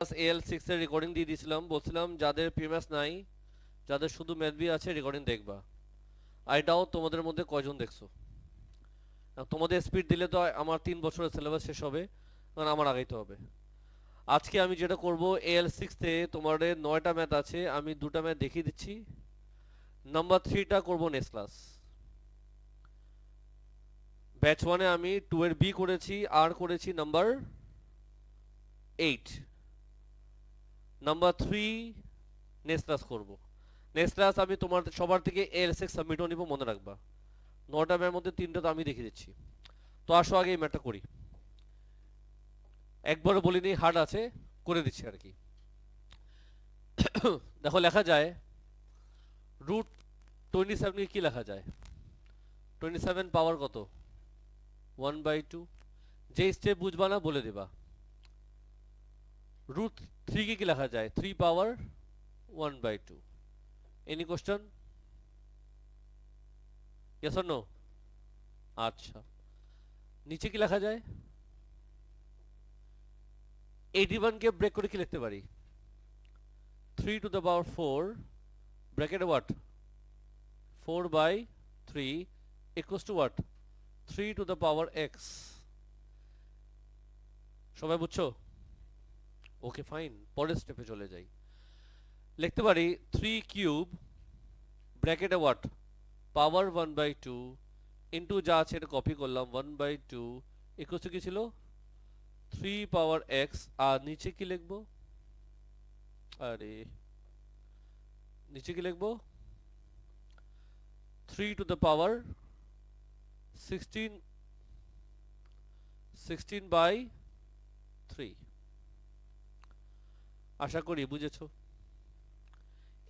AL6 এর recording দিয়ে দিয়েছিলাম, বলছিলাম যাদের পিএমএস নাই, যাদের শুধু ম্যাথবি আছে রেকর্ডিং দেখবা। এটাও তোমাদের মধ্যে কয়জন দেখছো? তোমাদের স্পিড দিলে তো আমার 3 বছরের সিলেবাস শেষ হবে, কারণ আমার আগাইতে হবে। আজকে আমি যেটা করব, AL6 তোমাদের 9টা ম্যাথ আছে, আমি 2টা ম্যাথ দেখিয়ে দিচ্ছি। নাম্বার 3টা করব নেক্সট ক্লাস। ব্যাচ 1-এ আমি 2 এর বি করেছি, আর করেছি নাম্বার 8। নাম্বার 3 নেক্সট ক্লাস করব। নেক্সট ক্লাস আমি তোমার সবার থেকে AL6 সাবমিটও নিব, মনে রাখবা। 9টা ম্যাথের মধ্যে 3টা তো আমি দেখিয়ে দিচ্ছি। তো আসো আগে এই ম্যাথটা করি। একবারও বলিনি হার্ড আছে, করে দিচ্ছি আর কি। দেখো লেখা যায় রুট 27কে কি লেখা যায়? 27 পাওয়ার কত? 1/2। যে স্টেপ বুঝবা না বলে দেবা। রুট 3কে কি লেখা যায়? 3 power 1/2। Any question? Yes or no? আচ্ছা, নিচে কি লেখা যায়? 81কে ব্রেক করে কি লিখতে পারি? 3 to the power 4 bracket what? 4/3 equals to what? 3 to the power x। সবাই বুঝছো? ওকে ফাইন, পরের স্টেপে চলে যাই। লিখতে পারি 3 কিউব ব্র্যাকেটে হোয়াট, পাওয়ার 1/2 ইন্টু যা আছে এটা কপি করলাম 1/2 ইকুয়াল টু কি ছিল? 3 পাওয়ার x। আর নিচে কি লিখবো? আরে নিচে কি লিখবো? 3 to the power 16/3। আশা করি বুঝেছো।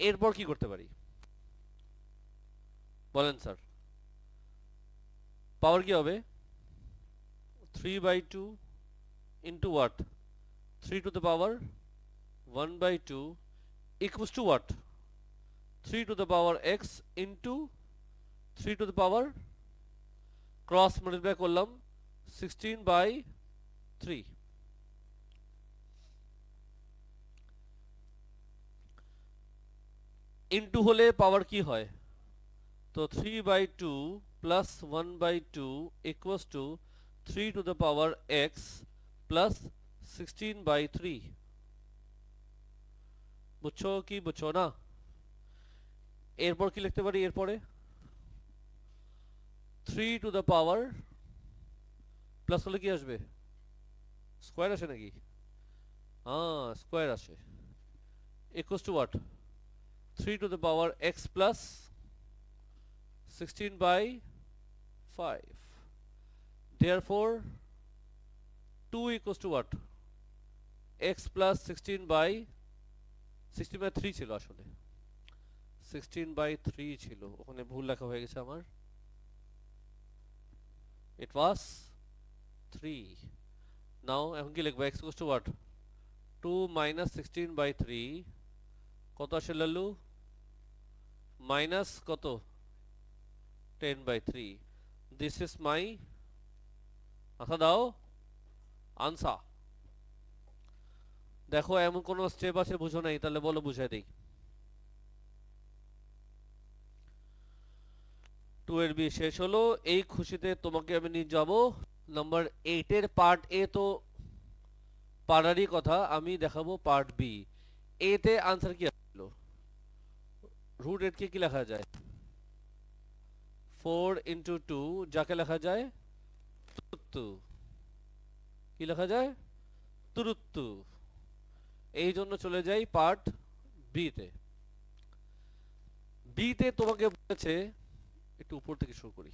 এরপর কি করতে পারি বলেন স্যার? পাওয়ার কি হবে? 3/2 into what? 3 to the power 1/2 equals to what? 3 to the power x into 3 to the power cross multiply করলাম 16/3। ইন্টু হলে পাওয়ার কি হয়? তো 3/2 plus 1/2 equals to 3 to the power x plus 16/3। বুঝছো কি বুঝছো না? এরপর কি লিখতে পারি? এরপরে 3 to the power প্লাস হলে কি আসবে? স্কোয়ার আসে নাকি? হ্যাঁ স্কোয়ার আসে। Equals to what? 3 to the power x plus 16/5। Therefore 2 equals to what? x plus 16/3 ছিল আসলে, 16/3 ছিল, ওখানে ভুল লেখা হয়ে গেছে আমার। It was 3। নাও এখন কি লিখবো? x equals to what? 2 minus 16/3 কত আসে লাল্লু? মাইনাস কত? 10/3। This is my answer. দাও আনসার। দেখো এমন কোন স্টেপ আছে বুঝো নাই, তাহলে বলো বুঝাই দেই। 2 এর বি শেষ হলো। এই খুশিতে তোমাকে আমি নিয়ে যাব নাম্বার 8 এর পার্ট এ। তো পারারই কথা, আমি দেখাবো পার্ট বি। এ তে আনসার কি আসলো? রুট 8 কে কি লেখা যায়? 4 ইন্টু 2, যাকে লেখা যায় তুরুত্তু। কি লেখা যায়? তুরুত্তু। এই জন্য চলে যাই পার্ট বি তে। বি তে তোমাকে বলেছে, একটু উপর থেকে শুরু করি,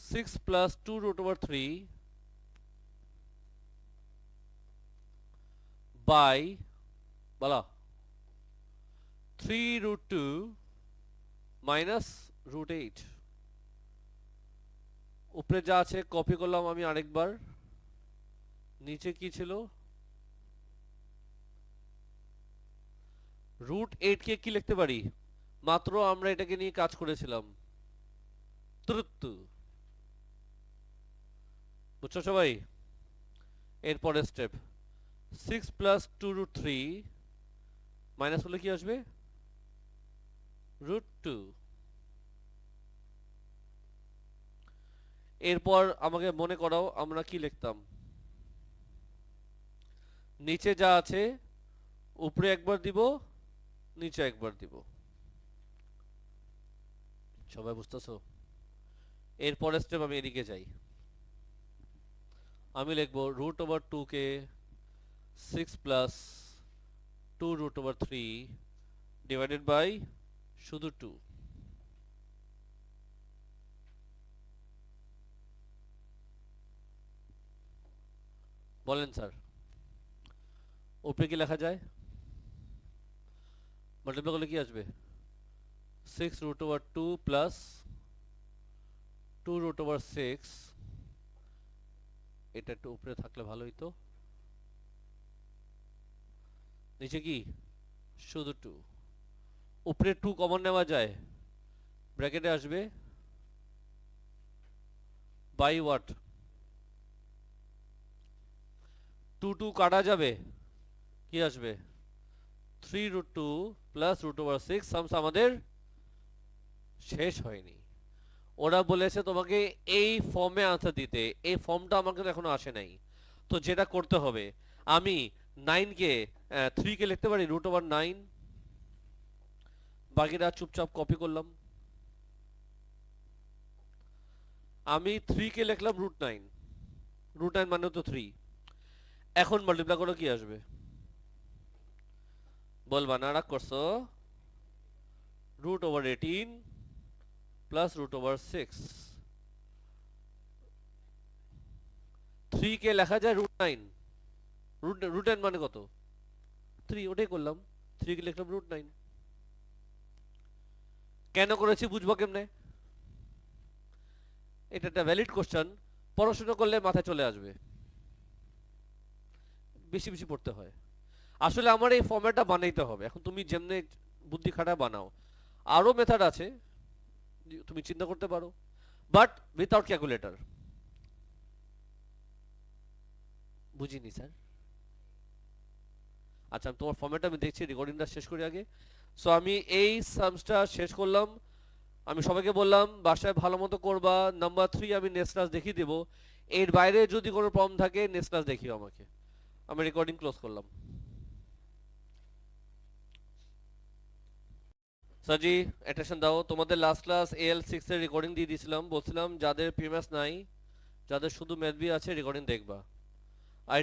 6 প্লাস 2 রুট ওভার 3 বাই বলা 3 রুট 2 মাইনাস রুট 8। উপরে যা আছে কপি করলাম আমি আরেকবার। নিচে কি ছিল? রুট 8 কে কি লিখতে পারি? মাত্র আমরা এটাকে নিয়ে কাজ করেছিলাম, তুরুত্তু। বুঝছো সবাই? এরপরের স্টেপ 6 প্লাস 2 রুট 3 মাইনাস হলে কি আসবে রুট 2। এরপর আমাকে মনে করাও আমরা কি লিখতাম, নিচে যা আছে উপরে একবার দিব, নিচে একবার দিব। সবাই বুঝতেছো? এরপরের স্টেপ আমি এদিকে যাই, আমি লিখব রুট ওভার 2 কে 6 plus 2 root over 3 divided by শুধু 2। বলেন স্যার, উপরে কি লেখা যায়? মাল্টিপ্লাই করলে কি আসবে 6 root over 2 plus 2 root over 6। এটা একটু উপরে থাকলে ভালো হইতো, নিচে কি শুধু 2। উপরে 2 কমন নেওয়া যায়, ব্র্যাকেটে আসবে বাই হোয়াট, 2 2 কাটা যাবে, কি আসবে 3 root 2 plus root over 6। Sums আমাদের শেষ হয়নি, ওরা বলেছে তোমাকে এই ফর্মে আনসার দিতে, এই ফর্মটা আমার কাছে এখনো আসে নাই। তো যেটা করতে হবে, আমি 9 কে 3 কে লিখতে পারি রুট ওভার 9, বাকিটা চুপচাপ কপি করলাম। আমি 3 কে লিখলাম রুট 9, রুট 9 মানে তো 3। এখন মাল্টিপ্লাই করো কি আসবে বলবা না, রাগ করছো? Root over 18 plus root over 6। 3 কে লেখা যায় রুট 9, রুট 9 মানে কত 3, ওটাই করলাম। 3 কে লিখলাম রুট 9। কেন করেছি বুঝবো কেমনে? এটা একটা ভ্যালিড কোশ্চেন, পড়াশোনা করলে মাথায় চলে আসবে, বেশি বেশি পড়তে হয়। আসলে আমার এই ফর্ম্যাটটা বানাইতে হবে, এখন তুমি যেমনে বুদ্ধি খাটা বানাও, আরো মেথড আছে তুমি চিন্তা করতে পারো, বাট উইথাউট ক্যালকুলেটর। বুঝিনি স্যার। আচ্ছা তোমার ফর্ম্যাটটা আমি দেখছি, রেকর্ডিংটা শেষ করি আগে। সো আমি এই সামসটা শেষ করলাম, আমি সবাইকে বললাম বাসায় ভালো মতো করবা। নাম্বার 3 আমি নেক্সট ক্লাস দেখিয়ে দেবো, এর বাইরে যদি কোনো প্রবলেম থাকে নেক্সট ক্লাস দেখিও আমাকে। আমি রেকর্ডিং ক্লোজ করলাম। সাজি অ্যাটেনশন দাও, তোমাদের লাস্ট ক্লাস AL6 এর রেকর্ডিং দিয়ে দিয়েছিলাম, বলছিলাম যাদের PMS নাই, যাদের শুধু ম্যাথ বি আছে রেকর্ডিং দেখবা। আই